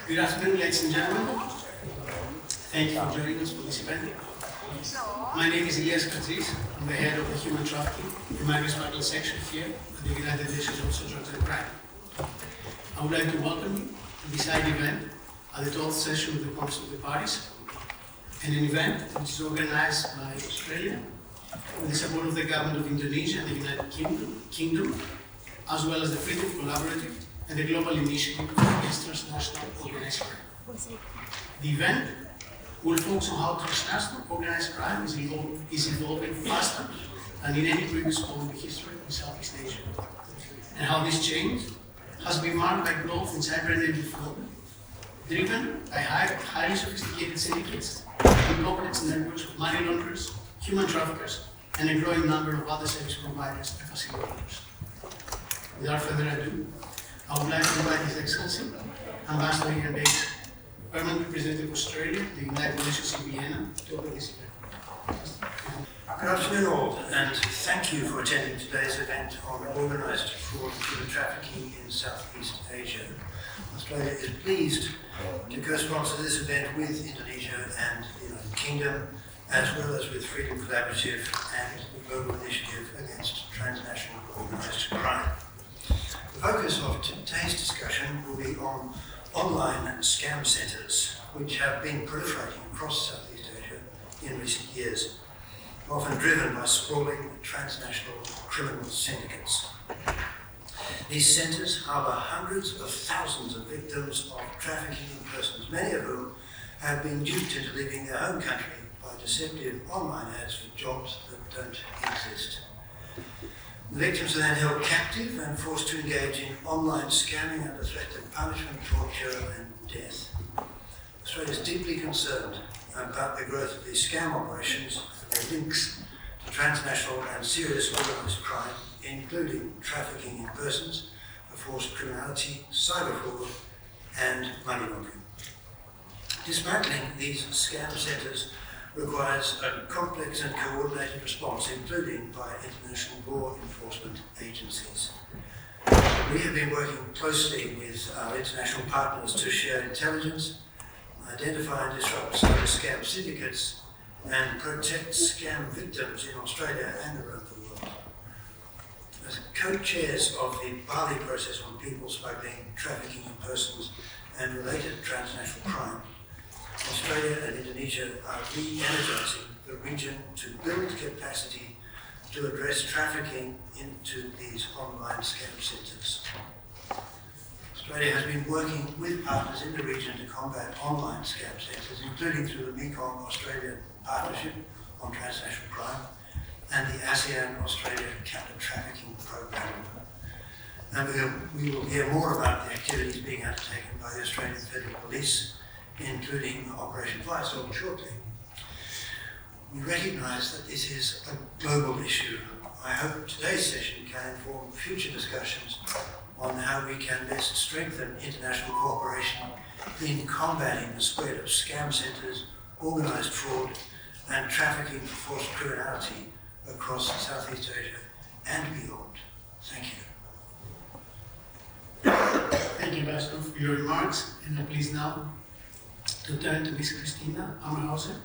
Good afternoon, ladies and gentlemen. Thank you for joining us for this event. My name is Ilias Chatzis. I'm the head of the Human Trafficking and Migrant Smuggling section here at the United Nations Office of Drugs and Crime. I would like to welcome you to this side event at the 12th session of the Council of the Parties, and an event which is organized by Australia with the support of the government of Indonesia and the United Kingdom, as well as the Freedom Collaborative and the Global Initiative Against Transnational Organised Crime. The event will focus on how transnational organised crime is evolving faster than in any previous point in the history of Southeast Asia, and how this change has been marked by growth in cyber-enabled fraud, driven by highly sophisticated syndicates and complex networks of money launderers, human traffickers, and a growing number of other service providers and facilitators. Without further ado, I would like to invite His Excellency, Ambassador Ian Bates, Permanent Representative of Australia, the United Nations in Vienna, to open this event. Good afternoon all, and thank you for attending today's event on organised fraud and human trafficking in Southeast Asia. Australia is pleased to co-sponsor this event with Indonesia and the United Kingdom, as well as with Freedom Collaborative and the Global Initiative Against Transnational Organised Crime. The focus of today's discussion will be on online scam centres, which have been proliferating across Southeast Asia in recent years, often driven by sprawling transnational criminal syndicates. These centres harbour hundreds of thousands of victims of trafficking in persons, many of whom have been duped into leaving their home country by deceptive online ads for jobs that don't exist. The victims are then held captive and forced to engage in online scamming under threat of punishment, torture and death. Australia is deeply concerned about the growth of these scam operations and their links to transnational and serious organised crime, including trafficking in persons, forced criminality, cyber fraud and money laundering. Dismantling these scam centres requires a complex and coordinated response, including by international law enforcement agencies. We have been working closely with our international partners to share intelligence, identify and disrupt cyber scam syndicates, and protect scam victims in Australia and around the world. As co-chairs of the Bali process on people smuggling, trafficking in persons, and related transnational crime, Australia and Indonesia are re-energising the region to build capacity to address trafficking into these online scam centres. Australia has been working with partners in the region to combat online scam centres, including through the Mekong-Australia Partnership on Transnational Crime and the ASEAN-Australia Counter-Trafficking Programme. And we will hear more about the activities being undertaken by the Australian Federal Police, including Operation Firestorm shortly. We recognise that this is a global issue. I hope today's session can inform future discussions on how we can best strengthen international cooperation in combating the spread of scam centres, organised fraud and trafficking for forced criminality across Southeast Asia and beyond. Thank you. Thank you, Ambassador, for your remarks, and I'm pleased now to turn to Ms. Christina Ammerhauser,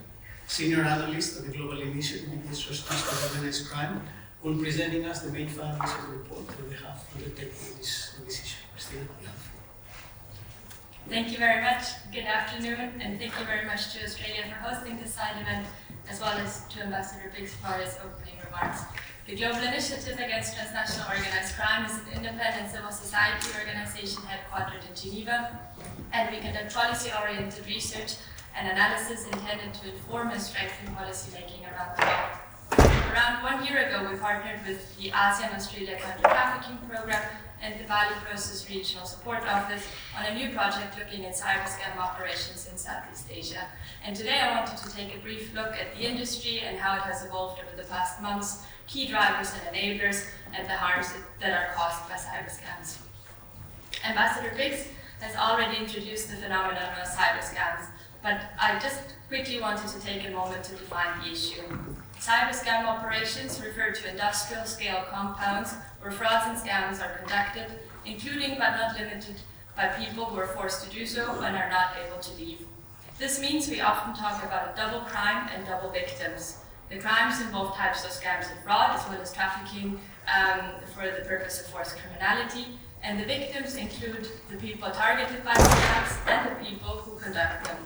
Senior Analyst at the Global Initiative Against Transnational Organised Crime, who will be presenting us the main findings of the report that we have undertaken on this issue. Christina, you have the floor. Thank you very much. Good afternoon, and thank you very much to Australia for hosting this side event, as well as to Ambassador Biggs for his opening remarks. The Global Initiative Against Transnational Organised Crime is an independent civil society organization headquartered in Geneva, and we conduct policy-oriented research and analysis intended to inform and strengthen policy-making around the world. Around 1 year ago, we partnered with the ASEAN-Australia Counter-Trafficking Programme and the Bali Process Regional Support Office on a new project looking at cyber scam operations in Southeast Asia. And today I wanted to take a brief look at the industry and how it has evolved over the past months, key drivers and enablers, and the harms that are caused by cyber scams. Ambassador Biggs has already introduced the phenomenon of cyber scams, but I just quickly wanted to take a moment to define the issue. Cyber scam operations refer to industrial-scale compounds where frauds and scams are conducted, including but not limited by people who are forced to do so and are not able to leave. This means we often talk about a double crime and double victims. The crimes involve types of scams and fraud, as well as trafficking for the purpose of forced criminality, and the victims include the people targeted by the scams and the people who conduct them.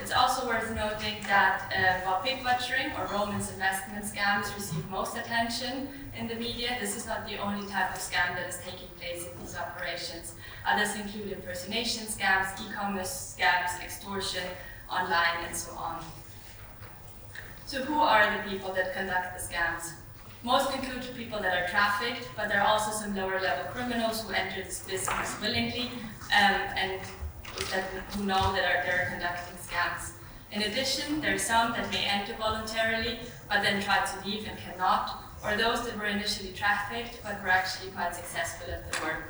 It's also worth noting that while pig-butchering or romance investment scams receive most attention in the media, this is not the only type of scam that is taking place in these operations. Others include impersonation scams, e-commerce scams, extortion, online, and so on. So who are the people that conduct the scams? Most include people that are trafficked, but there are also some lower-level criminals who enter this business willingly and who know that they're conducting scams. In addition, there are some that may enter voluntarily, but then try to leave and cannot, or those that were initially trafficked, but were actually quite successful at the work.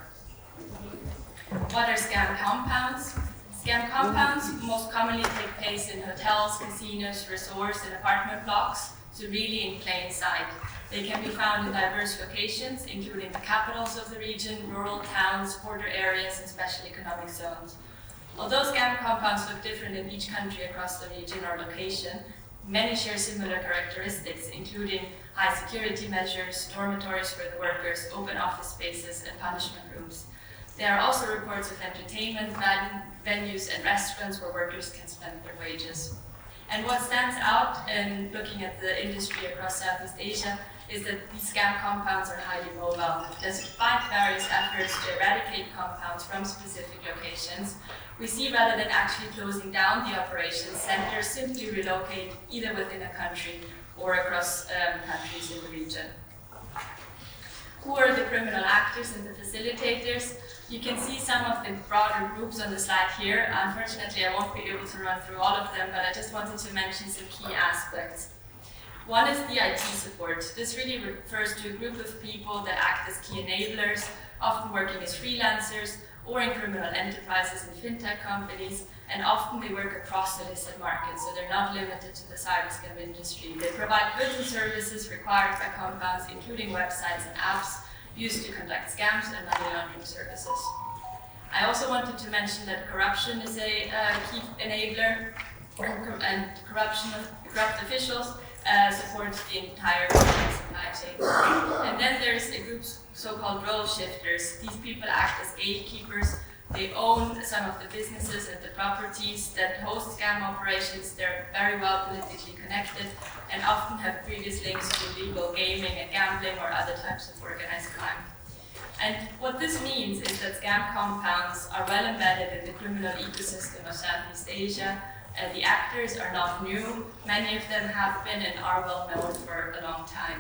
What are scam compounds? Scam compounds most commonly take place in hotels, casinos, resorts, and apartment blocks, so really in plain sight. They can be found in diverse locations, including the capitals of the region, rural towns, border areas, and special economic zones. Although scam compounds look different in each country across the region or location, many share similar characteristics, including high security measures, dormitories for the workers, open office spaces, and punishment rooms. There are also reports of entertainment venues and restaurants where workers can spend their wages. And what stands out in looking at the industry across Southeast Asia is that these scam compounds are highly mobile. Despite various efforts to eradicate compounds from specific locations, we see rather than actually closing down the operations, centers simply relocate either within a country or across countries in the region. Who are the criminal actors and the facilitators? You can see some of the broader groups on the slide here. Unfortunately, I won't be able to run through all of them, but I just wanted to mention some key aspects. One is the IT support. This really refers to a group of people that act as key enablers, often working as freelancers or in criminal enterprises and fintech companies, and often they work across the illicit market, so they're not limited to the cyber scam industry. They provide goods and services required by compounds, including websites and apps used to conduct scams and money laundering services. I also wanted to mention that corruption is a key enabler, and corrupt officials support the entire supply chain. And then there's a group so-called role shifters. These people act as gatekeepers. They own some of the businesses and the properties that host scam operations. They're very well politically connected and often have previous links to illegal gaming and gambling or other types of organized crime. And what this means is that scam compounds are well embedded in the criminal ecosystem of Southeast Asia. The actors are not new. Many of them have been and are well known for a long time.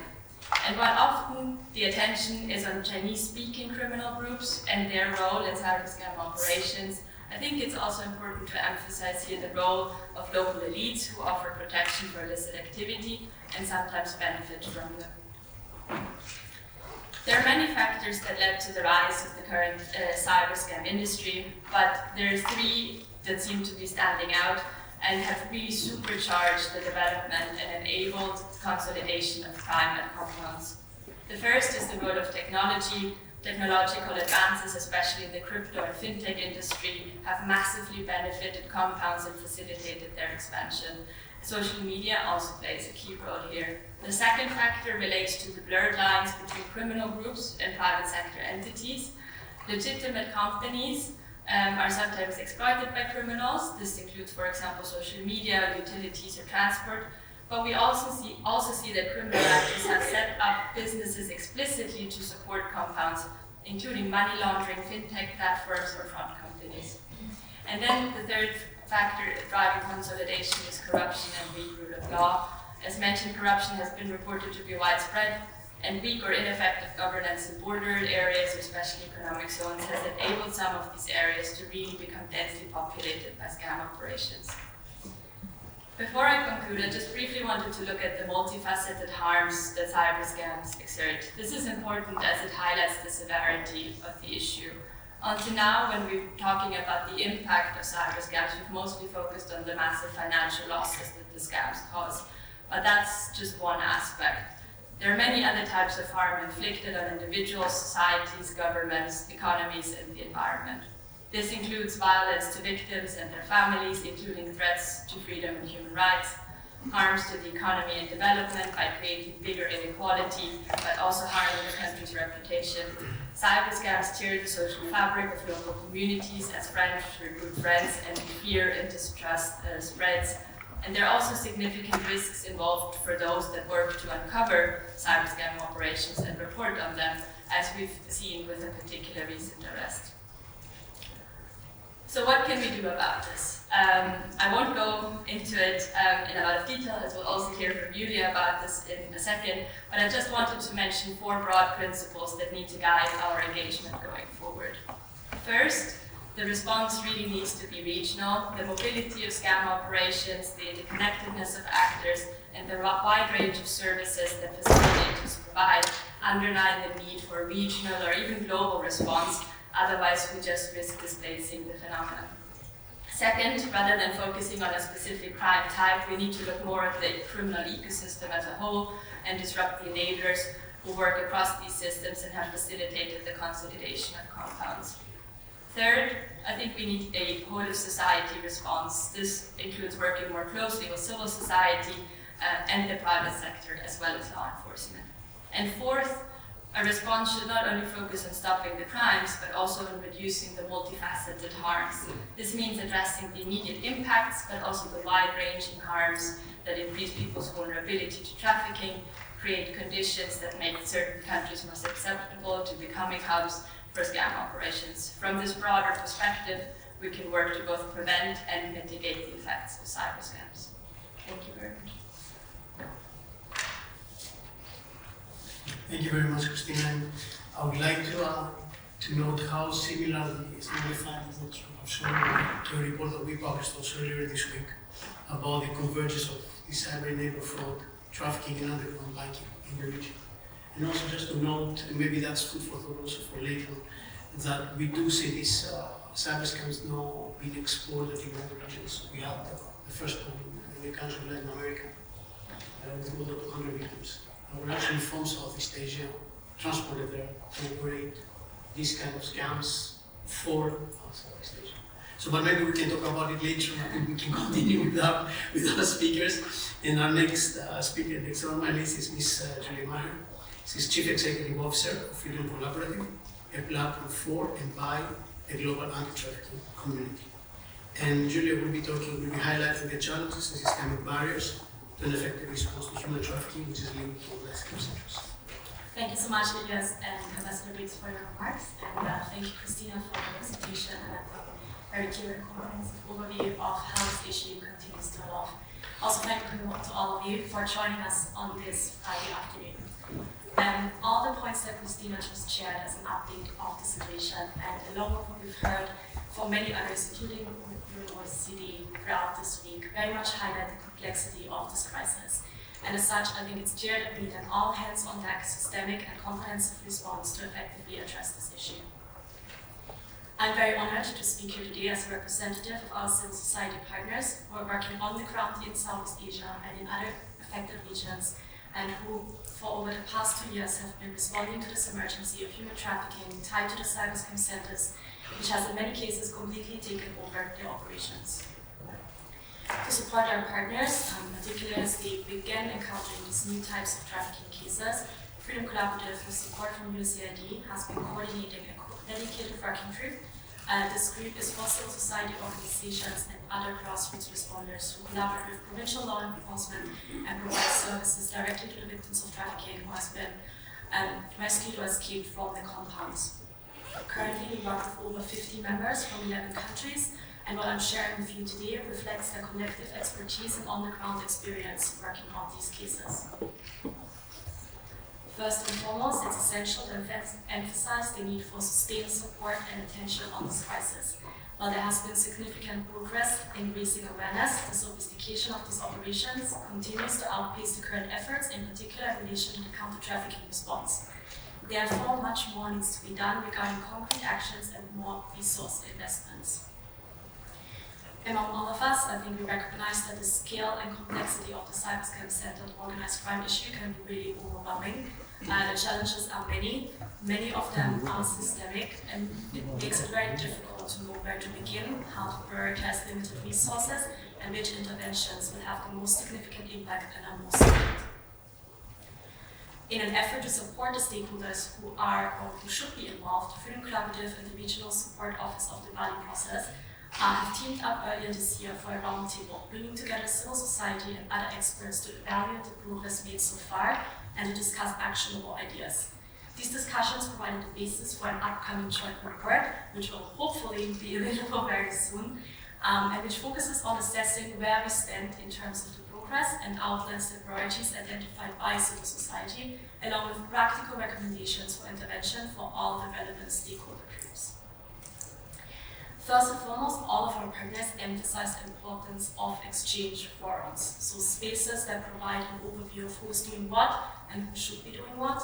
And while often the attention is on Chinese-speaking criminal groups and their role in cyber scam operations, I think it's also important to emphasize here the role of local elites who offer protection for illicit activity and sometimes benefit from them. There are many factors that led to the rise of the current cyber scam industry, but there are three that seem to be standing out and have really supercharged the development and enabled consolidation of crime and compounds. The first is the role of technology. Technological advances, especially in the crypto and fintech industry, have massively benefited compounds and facilitated their expansion. Social media also plays a key role here. The second factor relates to the blurred lines between criminal groups and private sector entities. Legitimate companies are sometimes exploited by criminals. This includes, for example, social media, utilities, or transport. But we also see that criminal actors have set up businesses explicitly to support compounds, including money laundering, fintech platforms, or fraud companies. And then the third factor driving consolidation is corruption and weak rule of law. As mentioned, corruption has been reported to be widespread, and weak or ineffective governance in border areas or special economic zones has enabled some of these areas to really become densely populated by scam operations. Before I conclude, I just briefly wanted to look at the multifaceted harms that cyber scams exert. This is important as it highlights the severity of the issue. Until now, when we're talking about the impact of cyber scams, we've mostly focused on the massive financial losses that the scams cause. But that's just one aspect. There are many other types of harm inflicted on individuals, societies, governments, economies, and the environment. This includes violence to victims and their families, including threats to freedom and human rights, harms to the economy and development by creating bigger inequality, but also harming the country's reputation. Cyber scams tear the social fabric of local communities as friends recruit friends, and fear and distrust spreads. And there are also significant risks involved for those that work to uncover cyber scam operations and report on them, as we've seen with a particular recent arrest. So what can we do about this? I won't go into it in a lot of detail, as we'll also hear from Julia about this in a second, but I just wanted to mention 4 broad principles that need to guide our engagement going forward. First, the response really needs to be regional. The mobility of scam operations, the interconnectedness of actors, and the wide range of services that facilitators provide underline the need for a regional or even global response. Otherwise, we just risk displacing the phenomenon. Second, rather than focusing on a specific crime type, we need to look more at the criminal ecosystem as a whole and disrupt the enablers who work across these systems and have facilitated the consolidation of compounds. Third, I think we need a whole of society response. This includes working more closely with civil society and the private sector, as well as law enforcement. And fourth, a response should not only focus on stopping the crimes, but also on reducing the multifaceted harms. This means addressing the immediate impacts, but also the wide-ranging harms that increase people's vulnerability to trafficking, create conditions that make certain countries more susceptible to becoming hubs for scam operations. From this broader perspective, we can work to both prevent and mitigate the effects of cyber scams. Thank you very much. Thank you very much, Christina. And I would like to note how similar some of the findings that you have shown to a report that we published also earlier this week about the convergence of the cyber-enabled fraud, trafficking, and underground banking in the region. And also just to note, and maybe that's food for thought also for later, that we do see these cyber scams now being exploited in other regions. We had the first one in the country of Latin America with more than 200 victims. Were actually from Southeast Asia, transported there to operate these kind of scams for Southeast Asia. So, but maybe we can talk about it later. I think we can continue with our speakers. And our next speaker, next on my list is Ms. Julia Maher. She's Chief Executive Officer of Freedom Collaborative, a platform for and by the global anti-trafficking community. And Julia will be highlighting the challenges and systemic barriers to an effective response to human trafficking, which is linked to organized crime centers. Thank you so much, Ilias and Ambassador Briggs, for your remarks. And thank you, Christina, for the presentation and a very clear and comprehensive overview of how this issue continues to evolve. Also, thank you to all of you for joining us on this Friday afternoon. All the points that Christina just shared as an update of the situation, and along with what we've heard from many others, including UNODC throughout this week, very much highlight the complexity of this crisis. And as such, I think it's clear that we need an all-hands-on-deck systemic and comprehensive response to effectively address this issue. I'm very honored to speak here today as a representative of our civil society partners who are working on the ground in Southeast Asia and in other affected regions, and who, for over the past 2 years, have been responding to this emergency of human trafficking tied to the cyber scam centers, which has in many cases completely taken over their operations. To support our partners, particularly as they begin encountering these new types of trafficking cases, Freedom Collaborative, with support from USAID, has been coordinating a dedicated working group. This group is for civil society organizations and other grassroots responders who collaborate with provincial law enforcement and provide services directly to the victims of trafficking who has been rescued or escaped from the compounds. Currently, we work with over 50 members from 11 countries, and what I'm sharing with you today reflects their collective expertise and on-the-ground experience working on these cases. First and foremost, it's essential to emphasize the need for sustained support and attention on this crisis. While there has been significant progress in raising awareness, the sophistication of these operations continues to outpace the current efforts, in particular in relation to the counter-trafficking response. Therefore, much more needs to be done regarding concrete actions and more resource investments. Among all of us, I think we recognize that the scale and complexity of the cyber scam-centered organized crime issue can be really overwhelming. The challenges are many of them are systemic, and it makes it very difficult to know where to begin, how to prioritize limited resources, and which interventions will have the most significant impact and are most needed. In an effort to support the stakeholders who are or who should be involved, the Freedom Collaborative and the Regional Support Office of the Bali process have teamed up earlier this year for a roundtable, bringing together civil society and other experts to evaluate the progress made so far and to discuss actionable ideas. These discussions provided the basis for an upcoming joint report, which will hopefully be available very soon, and which focuses on assessing where we stand in terms of the progress and outlines the priorities identified by civil society, along with practical recommendations for intervention for all the relevant stakeholder groups. First and foremost, all of our partners emphasize the importance of exchange forums, so spaces that provide an overview of who is doing what and who should be doing what.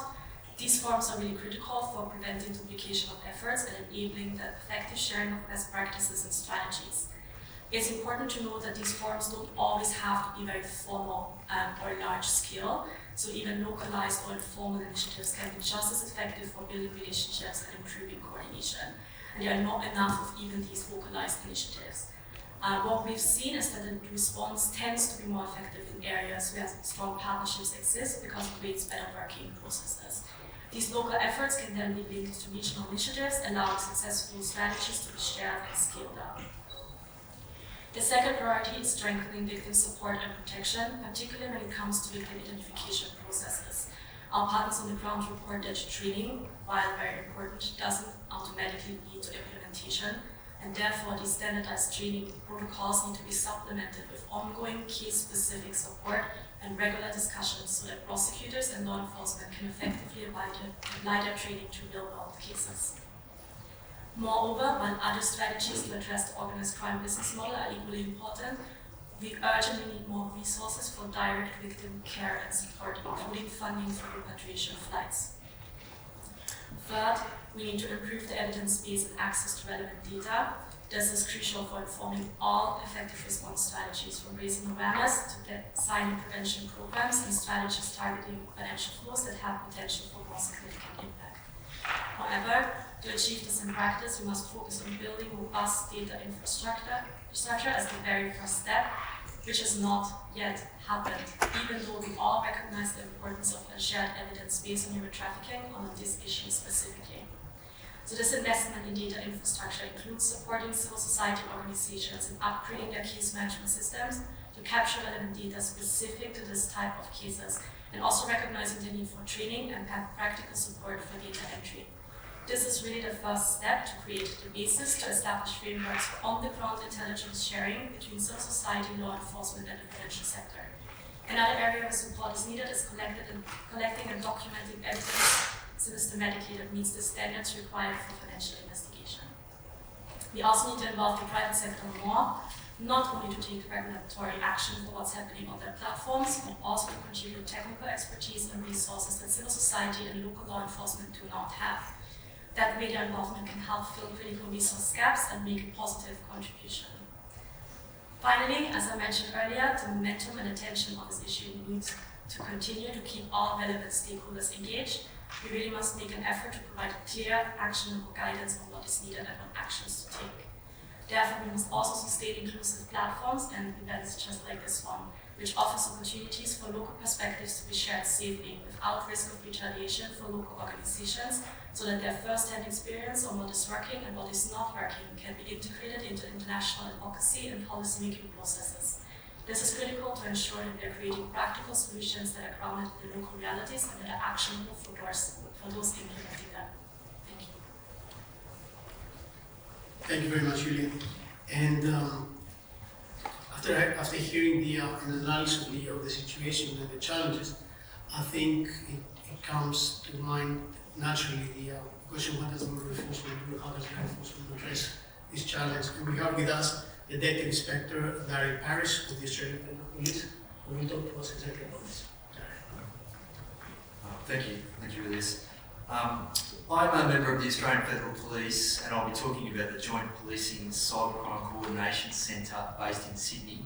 These forums are really critical for preventing duplication of efforts and enabling the effective sharing of best practices and strategies. It's important to note that these forums don't always have to be very formal or large scale, so even localized or informal initiatives can be just as effective for building relationships and improving coordination. And there are not enough of even these localized initiatives. What we've seen is that the response tends to be more effective in areas where strong partnerships exist because it creates better working processes. These local efforts can then be linked to regional initiatives, allowing successful strategies to be shared and scaled up. The second priority is strengthening victim support and protection, particularly when it comes to victim identification processes. Our partners on the ground report that training, while very important, doesn't automatically lead to implementation, and therefore these standardized training protocols need to be supplemented with ongoing case-specific support and regular discussions so that prosecutors and law enforcement can effectively apply their training to real-world cases. Moreover, while other strategies to address the organized crime business model are equally important, we urgently need more resources for direct victim care and support, including funding for repatriation flights. Third, we need to improve the evidence base and access to relevant data. This is crucial for informing all effective response strategies, from raising awareness to designing prevention programs and strategies targeting financial flows that have potential for more significant impact. However, to achieve this in practice, we must focus on building robust data infrastructure as the very first step, which has not yet happened, even though we all recognize the importance of a shared evidence base on human trafficking on this issue specifically. So this investment in data infrastructure includes supporting civil society organizations in upgrading their case management systems to capture relevant data specific to this type of cases, and also recognizing the need for training and practical support for data entry. This is really the first step to create the basis to establish frameworks for on-the-ground intelligence sharing between civil society, law enforcement, and the financial sector. Another area where support is needed is collecting and documenting evidence systematically that meets the standards required for financial investigation. We also need to involve the private sector more, not only to take regulatory action for what's happening on their platforms, but also to contribute technical expertise and resources that civil society and local law enforcement do not have. That way their involvement can help fill critical resource gaps and make a positive contribution. Finally, as I mentioned earlier, the momentum and attention on this issue needs to continue to keep all relevant stakeholders engaged. We really must make an effort to provide clear, actionable guidance on what is needed and what actions to take. Therefore, we must also sustain inclusive platforms and events just like this one, which offers opportunities for local perspectives to be shared safely without risk of retaliation for local organizations, so that their first-hand experience on what is working and what is not working can be integrated into international advocacy and policy-making processes. This is critical to ensure that we are creating practical solutions that are grounded in the local realities and that are actionable for those implementing them. Thank you. Thank you very much, Julia. And after hearing the analysis of the situation and the challenges, I think it comes to mind naturally the question: what does border enforcement do? How does law enforcement address this challenge? And we have with us the Deputy Inspector Darren Parrish of the Australian Federal Police, who will talk to us exactly about this. Thank you, Ilias. I'm a member of the Australian Federal Police, and I'll be talking about the Joint Policing Cybercrime Coordination Centre based in Sydney,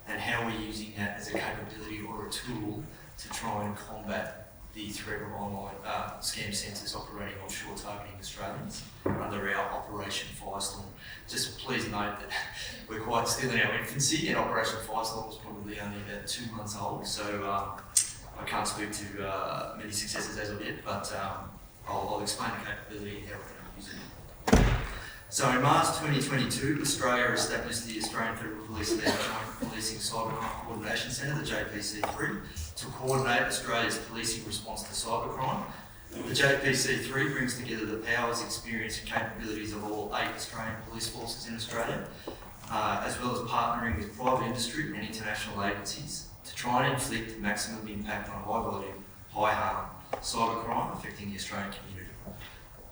and how we're using that as a capability or a tool to try and combat the threat of online scam centres operating offshore targeting Australians under our Operation Firestorm. Just please note that we're quite still in our infancy, and Operation Firestorm is probably only about 2 months old, so I can't speak to many successes as of yet, but I'll explain the capability and how we're going to use it. So in March 2022, Australia established the Australian Federal Police Joint Policing Cybercrime Coordination Centre, the JPC3, to coordinate Australia's policing response to cybercrime. The JPC3 brings together the powers, experience and capabilities of all 8 Australian police forces in Australia, as well as partnering with private industry and international agencies to try and inflict maximum impact on high volume, high harm cybercrime affecting the Australian community.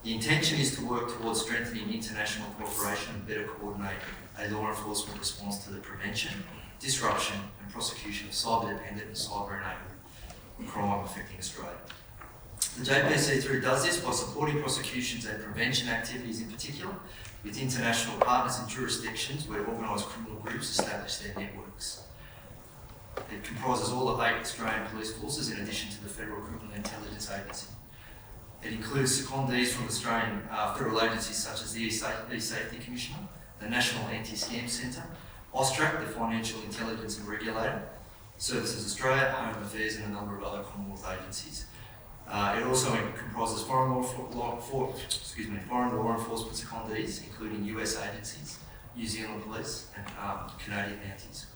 The intention is to work towards strengthening international cooperation and better coordinate a law enforcement response to the prevention, disruption and prosecution of cyber-dependent and cyber-enabled crime affecting Australia. The JPC3 does this by supporting prosecutions and prevention activities in particular with international partners in jurisdictions where organised criminal groups establish their networks. It comprises all the 8 Australian police forces in addition to the Federal Criminal Intelligence Agency. It includes secondees from Australian federal agencies such as the E-Safety Commissioner, the National Anti-Scam Centre, AUSTRAC, the Financial Intelligence and Regulator, Services Australia, Home Affairs and a number of other Commonwealth agencies. It also comprises foreign law enforcement secondees, including US agencies, New Zealand Police and Canadian Mounties.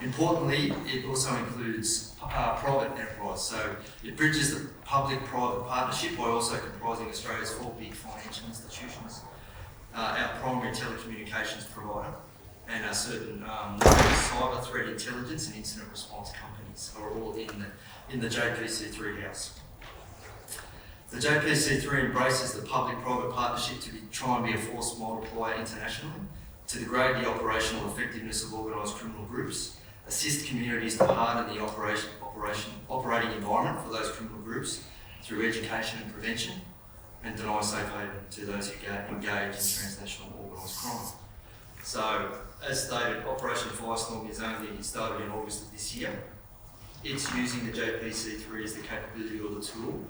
Importantly, it also includes private enterprise, so it bridges the public-private partnership by also comprising Australia's 4 big financial institutions, our primary telecommunications provider, and our certain cyber threat intelligence and incident response companies are all in the JPC3 house. The JPC3 embraces the public-private partnership to try and be a force multiplier internationally, to degrade the operational effectiveness of organised criminal groups, assist communities to harden the operating environment for those criminal groups through education and prevention, and deny safe haven to those who engage in transnational organised crime. So, as stated, Operation Firestorm is only started in August of this year. It's using the JPC3 as the capability or the tool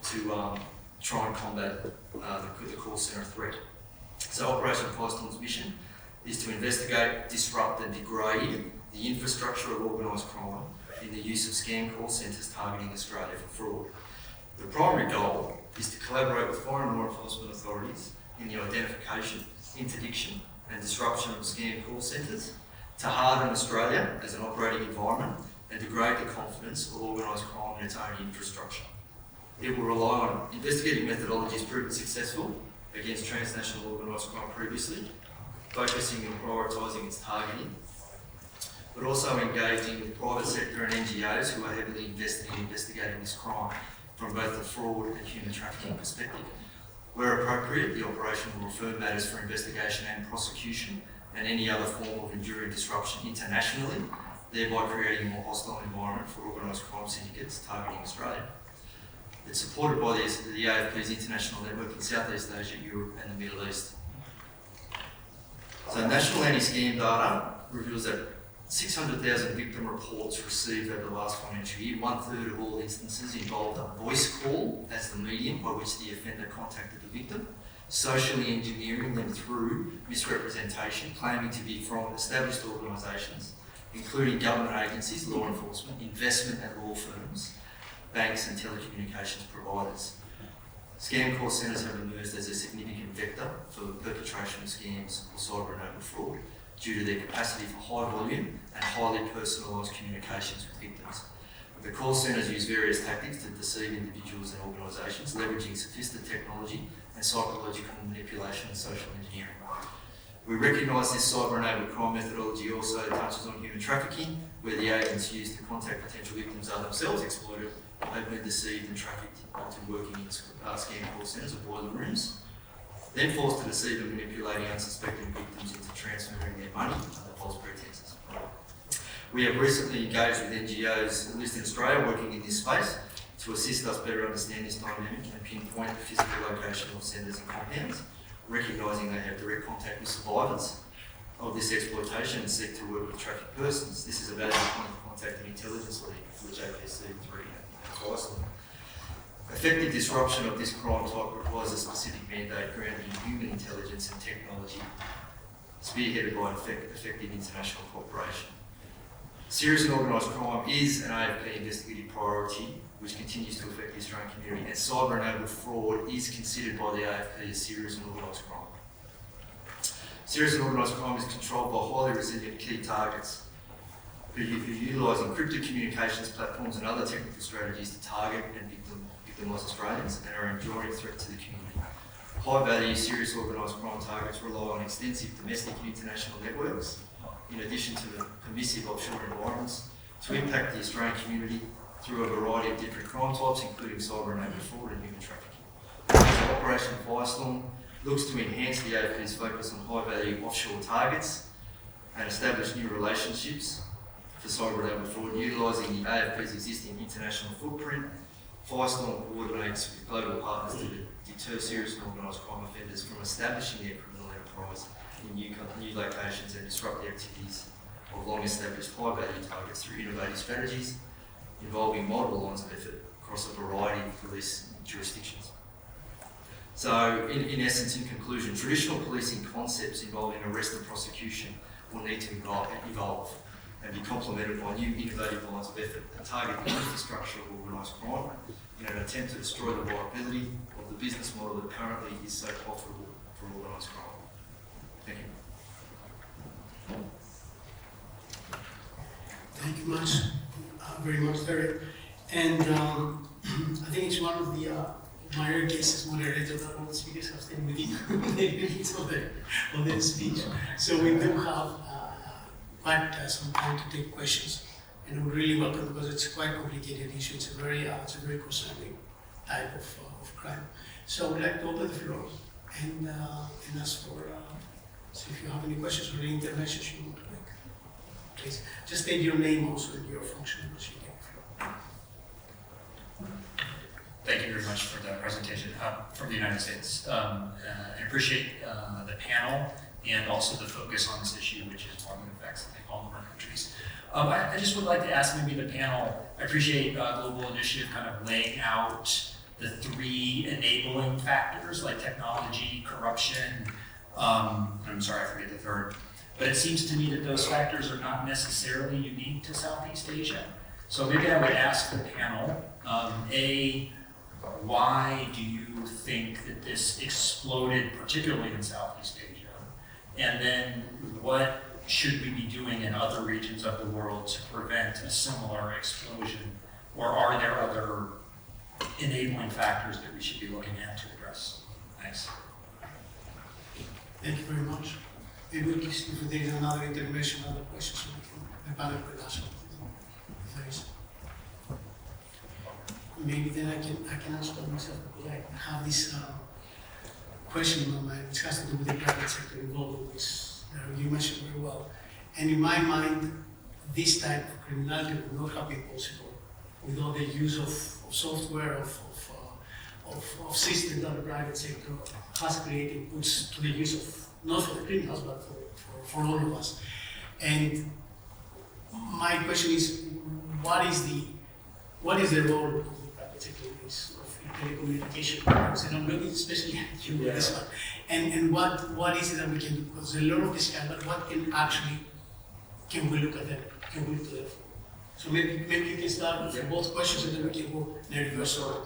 to try and combat the call centre threat. So Operation Firestorm's mission is to investigate, disrupt and degrade the infrastructure of organised crime in the use of scam call centres targeting Australia for fraud. The primary goal is to collaborate with foreign law enforcement authorities in the identification, interdiction and disruption of scam call centres, to harden Australia as an operating environment and degrade the confidence of organised crime in its own infrastructure. It will rely on investigating methodologies proven successful against transnational organised crime previously, focusing and prioritising its targeting, but also engaging with private sector and NGOs who are heavily invested in investigating this crime from both the fraud and human trafficking perspective. Where appropriate, the operation will refer matters for investigation and prosecution and any other form of enduring disruption internationally, thereby creating a more hostile environment for organised crime syndicates targeting Australia. It's supported by the AFP's international network in Southeast Asia, Europe and the Middle East. So national anti-scam data reveals that 600,000 victim reports received over the last financial year. 1/3 of all instances involved a voice call as the medium by which the offender contacted the victim, socially engineering them through misrepresentation, claiming to be from established organisations, including government agencies, law enforcement, investment and law firms, banks and telecommunications providers. Scam call centres have emerged as a significant vector for the perpetration of scams or cyber-enabled fraud due to their capacity for high volume and highly personalised communications with victims. The call centres use various tactics to deceive individuals and organisations, leveraging sophisticated technology and psychological manipulation and social engineering. We recognise this cyber-enabled crime methodology also touches on human trafficking, where the agents used to contact potential victims are themselves exploited or have been deceived and trafficked into working in scam call centres or boiler rooms, then forced to deceive and manipulating unsuspecting victims into transferring their money under false pretences. We have recently engaged with NGOs listed in Australia working in this space to assist us better understand this dynamic and pinpoint the physical location of senders and compounds, recognising they have direct contact with survivors of this exploitation and seek to work with trafficked persons. This is a valuable point of contact and intelligence lead for the JPC3 Iceland. Effective disruption of this crime type requires a specific mandate grounded in human intelligence and technology, spearheaded by effective international cooperation. Serious and organised crime is an AFP investigative priority which continues to affect the Australian community, and cyber-enabled fraud is considered by the AFP as serious and organised crime. Serious and organised crime is controlled by highly resilient key targets who utilise encrypted communications platforms and other technical strategies to target and victimise Australians and are an enduring threat to the community. High-value, serious organised crime targets rely on extensive domestic and international networks, in addition to the permissive offshore environments, to impact the Australian community through a variety of different crime types, including cyber-enabled fraud and human trafficking. Operation Firestorm looks to enhance the AFP's focus on high-value offshore targets and establish new relationships for cyber-enabled fraud, utilising the AFP's existing international footprint. Firestorm coordinates with global partners to deter serious and organised crime offenders from establishing their criminal enterprise in new locations and disrupt the activities of long-established high-value targets through innovative strategies involving multiple lines of effort across a variety of police jurisdictions. So, in essence, in conclusion, traditional policing concepts involving arrest and prosecution will need to evolve and be complemented by new innovative lines of effort that target the infrastructure of organised crime in an attempt to destroy the viability of the business model that currently is so profitable for organised crime. Thank you. Thank you very much, Derek. And I think it's one of the my guests as moderator that all the speakers have stayed within 8 minutes of their speech. So we do have quite some time to take questions, and we're really welcome because it's a quite complicated issue. It's a very concerning type of crime. So I would like to open the floor and ask for so if you have any questions or any interventions you want to make, please just state your name also and your function as you get the floor. Thank you very much for the presentation from the United States. I appreciate the panel and also the focus on this issue, which is more than affects, I think, all of our countries. I just would like to ask maybe the panel, I appreciate Global Initiative kind of laying out the 3 enabling factors like technology, corruption, I'm sorry, I forget the third, but it seems to me that those factors are not necessarily unique to Southeast Asia. So maybe I would ask the panel, A, why do you think that this exploded, particularly in Southeast Asia? And then what should we be doing in other regions of the world to prevent a similar explosion? Or are there other enabling factors that we should be looking at to address? Thanks. Thank you very much. Maybe if there is another intervention, other questions, the panel could ask. If there is. Maybe then I can answer myself. I have this question in my mind, which has to do with the private sector involved in this. You mentioned very well. And in my mind, this type of criminality would not have been possible without the use of software, of systems that the private sector has created, puts to the use of, not for the criminals, but for all of us. And my question is, what is the role of the private sector in this, of telecommunication networks? And I'm looking especially at you with this one. And what is it that we can do? Because there's a lot of this kind, but what can we look at them? Can we look at them? So maybe you can start with both questions and then we can go in a reverse order.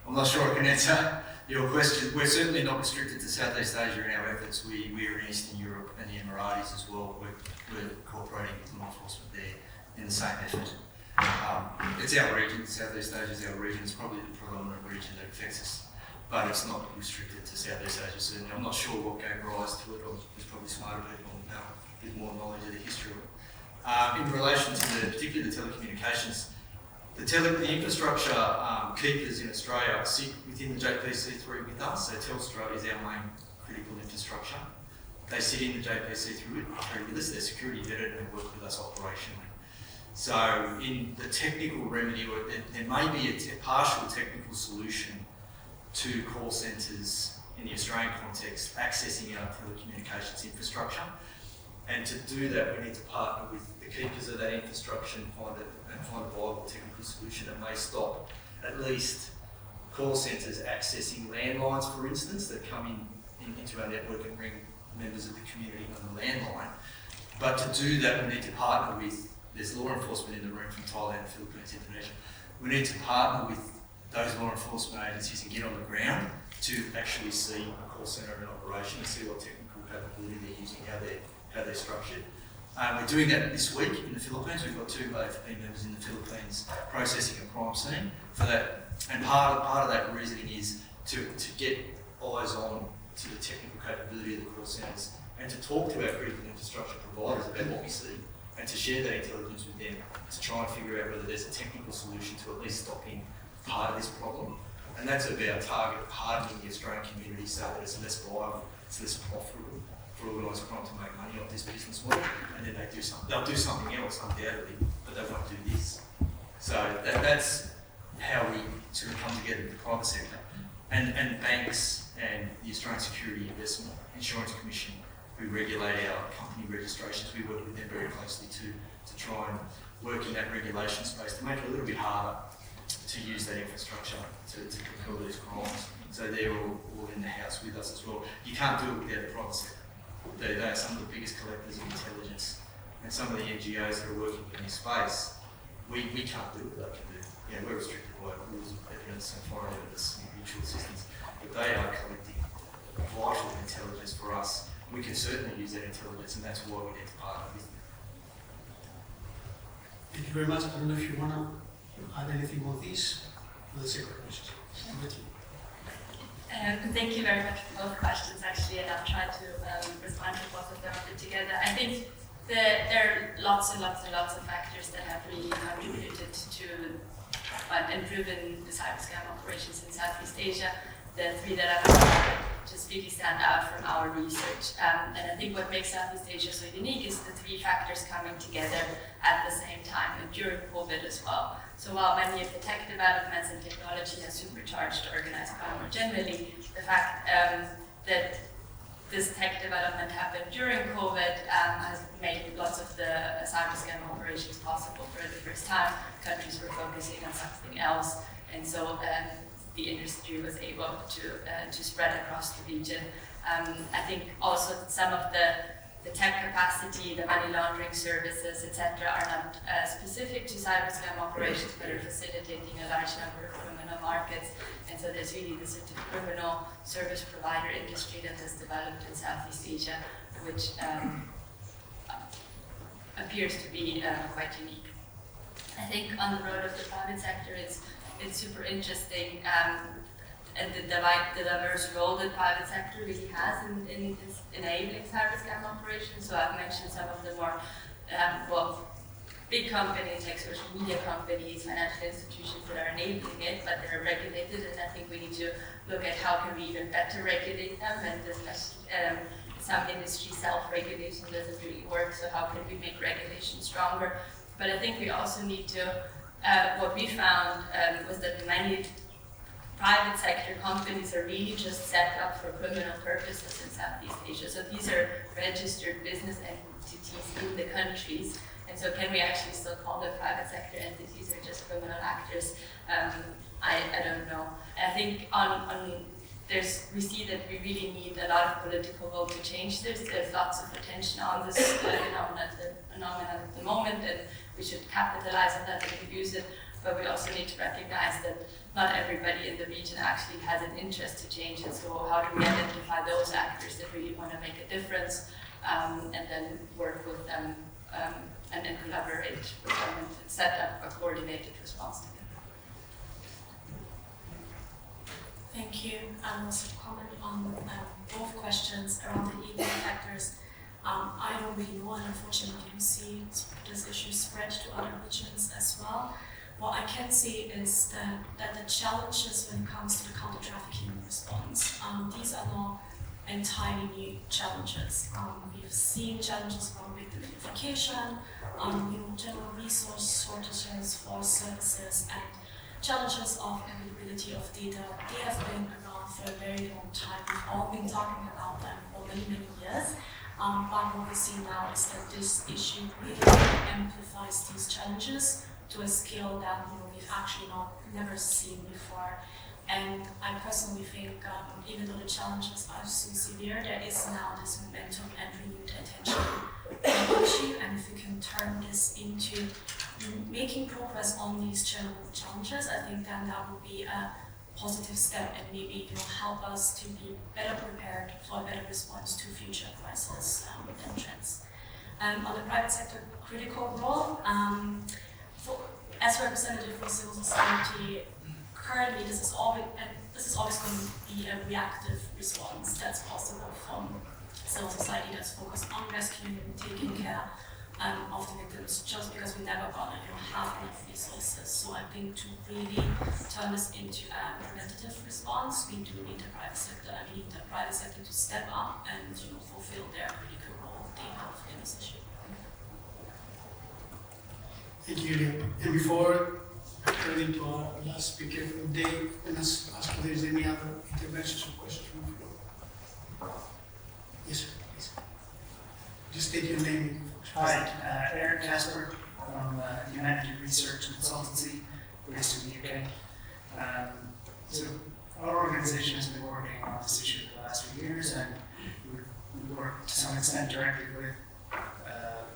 I'm not sure I can answer your question. We're certainly not restricted to Southeast Asia in our efforts. We're in Eastern Europe and the Emiratis as well. We're cooperating with law enforcement there in the same effort. It's our region, Southeast Asia is our region. It's probably the predominant region that affects us, but it's not restricted to Southeast Asia. Certainly, I'm not sure what gave rise to it. There's probably smarter people with more knowledge of the history of it. In relation to particularly the telecommunications, the infrastructure keepers in Australia sit within the JPC3 with us. So Telstra is our main critical infrastructure. They sit in the JPC3 with us. They're security vetted and work with us operationally. So in the technical remedy, there may be a partial technical solution to call centres in the Australian context accessing our telecommunications infrastructure. And to do that, we need to partner with the keepers of that infrastructure and find a viable technical solution that may stop at least call centres accessing landlines, for instance, that come into our network and ring members of the community on the landline. But to do that, we need to partner with, there's law enforcement in the room from Thailand, Philippines, Indonesia. We need to partner with those law enforcement agencies and get on the ground to actually see a call centre in operation and see what technical capability they're using, how they're structured. We're doing that this week in the Philippines. We've got 2 AFP members in the Philippines processing a crime scene for that. And part of that reasoning is to get eyes on to the technical capability of the call centres and to talk to our critical infrastructure providers about what we see and to share that intelligence with them to try and figure out whether there's a technical solution to at least stopping part of this problem. And that's about hardening the Australian community so that it's less viable, it's less profitable for organised crime to make money off this business model, and then they'll do something else undoubtedly, but they won't do this. So that's how we sort of come together with the private sector. And banks and the Australian Security Investment Insurance Commission, who regulate our company registrations, we work with them very closely to try and work in that regulation space to make it a little bit harder to use that infrastructure to propel these crimes. So they're all in the house with us as well. You can't do it without the private sector. They are some of the biggest collectors of intelligence, and some of the NGOs that are working in this space, we can't do what they can do. You know, we're restricted by rules of evidence and foreign evidence and mutual assistance, but they are collecting vital intelligence for us. We can certainly use that intelligence, and that's why we need to partner with them. Thank you very much. I don't know if you want to add anything on this for the second question. Thank you very much for both questions, actually, and I'll try to respond to both of them together. I think there are lots and lots and lots of factors that have really contributed to improving the cyber scam operations in Southeast Asia. The 3 that I've mentioned just really stand out from our research. And I think what makes Southeast Asia so unique is the 3 factors coming together at the same time and during COVID as well. So while many of the tech developments and technology has supercharged organized crime more generally, the fact that this tech development happened during COVID has made lots of the cyber scam operations possible for the first time. Countries were focusing on something else, and so the industry was able to spread across the region. I think also some of the tech capacity, the money laundering services, etc., are not specific to cyber scam operations, but are facilitating a large number of criminal markets. And so there's really this sort of criminal service provider industry that has developed in Southeast Asia, which appears to be quite unique. I think on the road of the private sector, it's super interesting and the diverse role that private sector really has in enabling cyber scam operations. So I've mentioned some of the more big companies like social media companies, financial institutions that are enabling it, but they're regulated, and I think we need to look at how can we even better regulate them, and some industry self-regulation doesn't really work, so how can we make regulation stronger? But I think we also need to, what we found was that many private sector companies are really just set up for criminal purposes in Southeast Asia. So these are registered business entities in the countries. And so can we actually still call them private sector entities or just criminal actors? I don't know. I think we see that we really need a lot of political will to change this. There's lots of attention on this phenomenon at the moment, and we should capitalize on that and use it. But we also need to recognize that not everybody in the region actually has an interest to change it. So how do we identify those actors that really want to make a difference, and then work with them and then collaborate with them and set up a coordinated response together. Thank you. I'll also comment on both questions around the EU factors. I don't really know, and unfortunately you see this issue spread to other regions as well. What I can see is that the challenges when it comes to the counter-trafficking response, these are not entirely new challenges. We've seen challenges from victim identification, general resource shortages for services, and challenges of availability of data. They have been around for a very long time. We've all been talking about them for many, many years. But what we see now is that this issue really amplifies these challenges to a scale that we've actually never seen before. And I personally think, even though the challenges are so severe, there is now this momentum and renewed attention on the issue. And if we can turn this into making progress on these challenges, I think then that would be a positive step and maybe help us to be better prepared for a better response to future crises and trends. On the private sector critical role, as representative for civil society, currently this is always going to be a reactive response that's possible from civil society that's focused on rescuing and taking care of the victims, just because we never gonna have enough resources. So I think to really turn this into a preventative response, we do need the private sector. We need the private sector to step up and fulfill their critical role they have in this issue. Thank you, Julia. And before turning to our last speaker for the day, I'm going to ask if there's any other interventions or questions from the floor. Yes, sir, please. Just state your name. Hi, Eric Casper from United Research Consultancy, based in the UK. So our organization has been working on this issue for the last few years, and we work to some extent directly with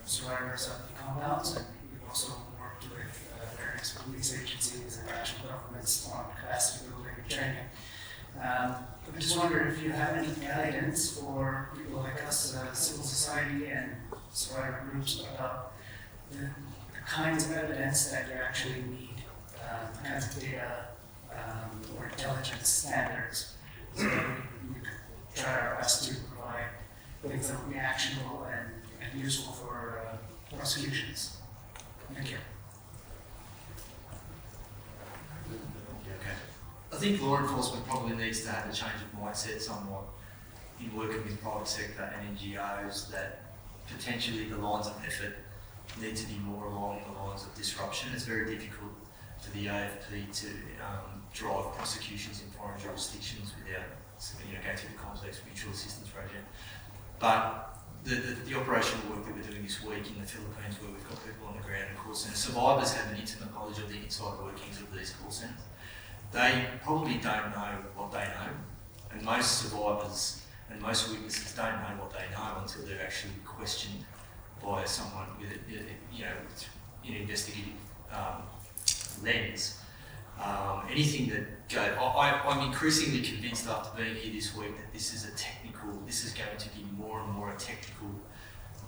survivors of the compounds, and we've also worked with various police agencies and national governments on capacity building and training. I just wonder if you have any guidance for people like us, civil society and survivor groups, about the kinds of evidence that you actually need, the kinds of data or intelligence standards, so that we could try our best to provide things that would be actionable and useful for prosecutions. Thank you. I think law enforcement probably needs to have a change of mindset somewhat in working with private sector and NGOs, that potentially the lines of effort need to be more along the lines of disruption. It's very difficult for the AFP to drive prosecutions in foreign jurisdictions without going through the complex mutual assistance project. But the operational work that we're doing this week in the Philippines, where we've got people on the ground in call centres, survivors have an intimate knowledge of the inside workings of these call centres. They probably don't know what they know, and most survivors and most witnesses don't know what they know until they're actually questioned by someone with an investigative lens. Anything that goes, I'm increasingly convinced after being here this week that this is going to be more and more a technical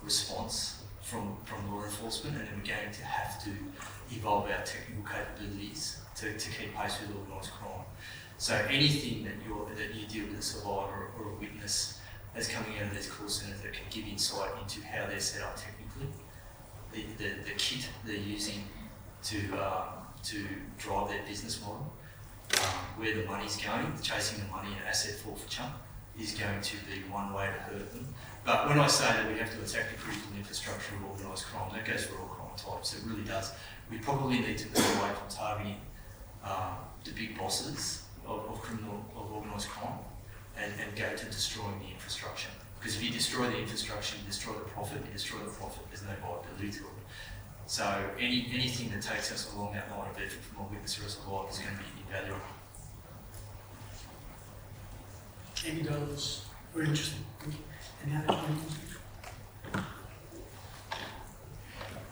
response from law enforcement, and then we're going to have to evolve our technical capabilities to keep pace with organised crime. So anything that you deal with a survivor or a witness that's coming out of these call centres that can give insight into how they're set up technically, the kit they're using to drive their business model, where the money's going, chasing the money and asset forfeiture is going to be one way to hurt them. But when I say that we have to attack the critical infrastructure of organised crime, that goes for all crime types. It really does. We probably need to move away from targeting the big bosses of organised crime and go to destroying the infrastructure. Because if you destroy the infrastructure, you destroy the profit. You destroy the profit, there's no viability to it. So anything that takes us along that line of effort from a witness or a survivor is going to be invaluable. Thank you, that was very interesting. Thank you. Any other questions?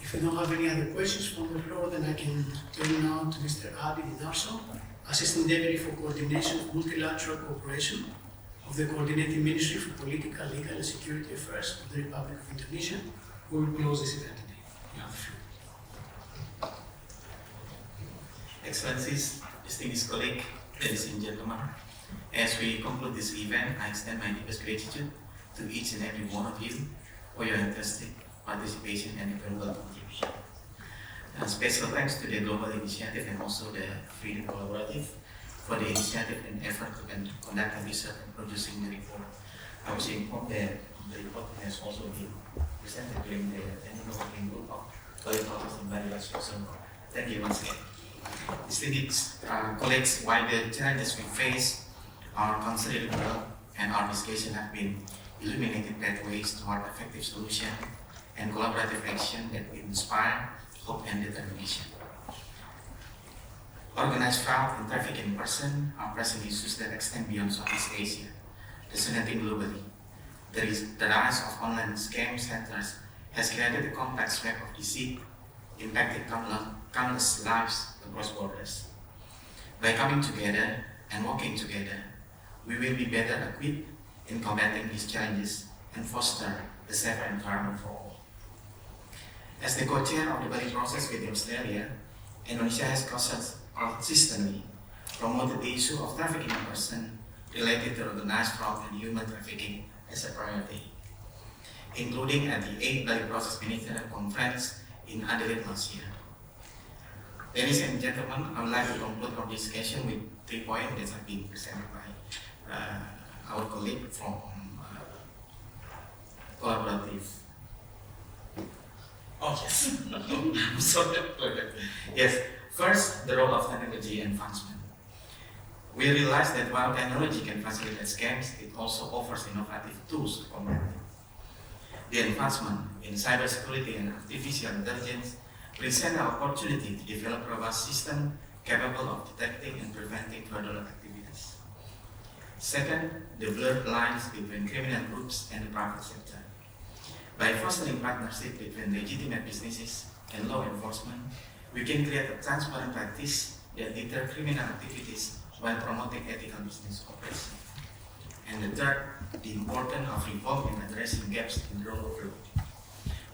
If I don't have any other questions from the floor, then I can turn now to Mr. Adi Winarso, Assistant Deputy for Coordination of Multilateral Cooperation of the Coordinating Ministry for Political, Legal and Security Affairs of the Republic of Indonesia, who will close this event today. You have the floor. Excellencies, distinguished colleagues, ladies and gentlemen, as we conclude this event, I extend my deepest gratitude to each and every one of you for your enthusiastic participation and valuable contribution. Special thanks to the Global Initiative and also the Freedom Collaborative for the initiative and effort to conduct research and producing the report. I was informed that the report has also been presented during the annual working group of collaborators in various so thank you once again. Distinguished colleagues, while the challenges we face are considerable and our discussion have been illuminated pathways toward effective solution and collaborative action that will inspire hope and determination. Organized fraud and trafficking in person are pressing issues that extend beyond Southeast Asia, resonating globally. The rise of online scam centers has created a complex web of deceit, impacting countless lives across borders. By coming together and working together, we will be better equipped in combating these challenges and foster a safer environment for all. As the co-chair of the Bali process with Australia, Indonesia has consistently promoted the issue of trafficking in person related to organized fraud and human trafficking as a priority, including at the 8th Bali Process Ministerial Conference in Adelaide last year. Ladies and gentlemen, I would like to conclude our discussion with 3 points that have been presented by our colleague from Collaborative. Oh yes, I'm sorry. Yes, first, the role of technology advancement. We realize that while technology can facilitate scams, it also offers innovative tools to combat them. The advancement in cybersecurity and artificial intelligence present an opportunity to develop robust systems capable of detecting and preventing fraudulent activities. Second, the blurred lines between criminal groups and the private sector. By fostering partnership between legitimate businesses and law enforcement, we can create a transparent practice that deter criminal activities while promoting ethical business operation. And the third, the importance of reform and addressing gaps in the rule of law.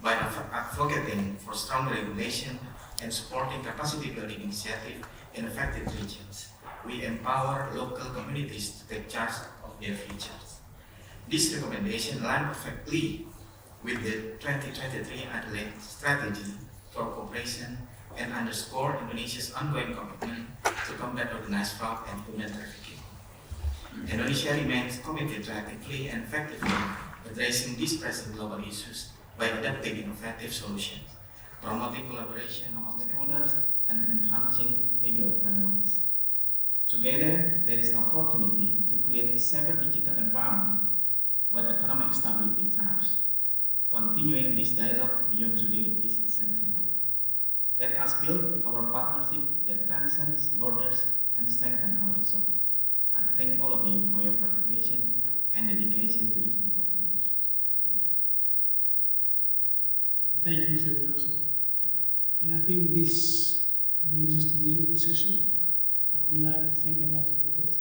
By advocating for strong regulation and supporting capacity building initiatives in affected regions, we empower local communities to take charge of their futures. This recommendation aligns perfectly with the 2023 Adelaide Strategy for Cooperation and underscore Indonesia's ongoing commitment to combat organized fraud and human trafficking. Indonesia remains committed to actively and effectively addressing these pressing global issues by adapting innovative solutions, promoting collaboration among stakeholders, and enhancing legal frameworks. Together, there is an opportunity to create a safer digital environment where economic stability thrives. Continuing this dialogue beyond today is essential. Let us build our partnership that transcends borders and strengthen our resolve. I thank all of you for your participation and dedication to these important issues. Thank you. Thank you, Mr. Winarso. And I think this brings us to the end of the session. I would like to thank Ambassador Wicks,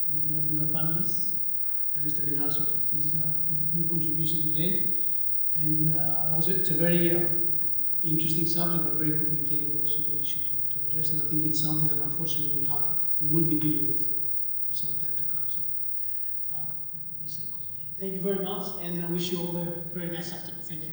and I would like to thank our panelists and Mr. Winarso for their contribution today. And it's a very interesting subject, but very complicated also issue to address. And I think it's something that unfortunately we will be dealing with for some time to come. So we'll see. Thank you very much, and I wish you all a very nice afternoon. Thank you.